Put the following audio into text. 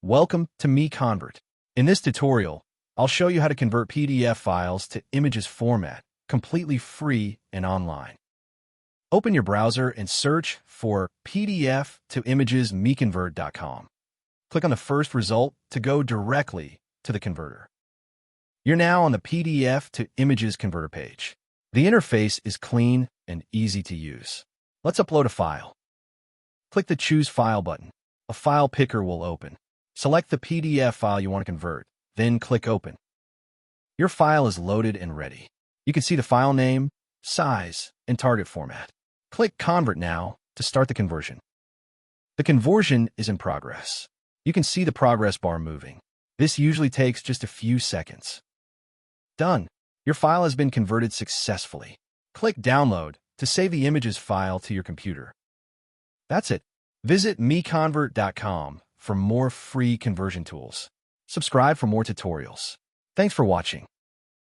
Welcome to MiConvert. In this tutorial, I'll show you how to convert PDF files to images format, completely free and online. Open your browser and search for PDF to images MiConvert.com. Click on the first result to go directly to the converter. You're now on the PDF to images converter page. The interface is clean and easy to use. Let's upload a file. Click the Choose File button. A file picker will open. Select the PDF file you want to convert, then click Open. Your file is loaded and ready. You can see the file name, size, and target format. Click Convert now to start the conversion. The conversion is in progress. You can see the progress bar moving. This usually takes just a few seconds. Done. Your file has been converted successfully. Click Download to save the images file to your computer. That's it. Visit MiConvert.com for more free conversion tools. Subscribe for more tutorials. Thanks for watching.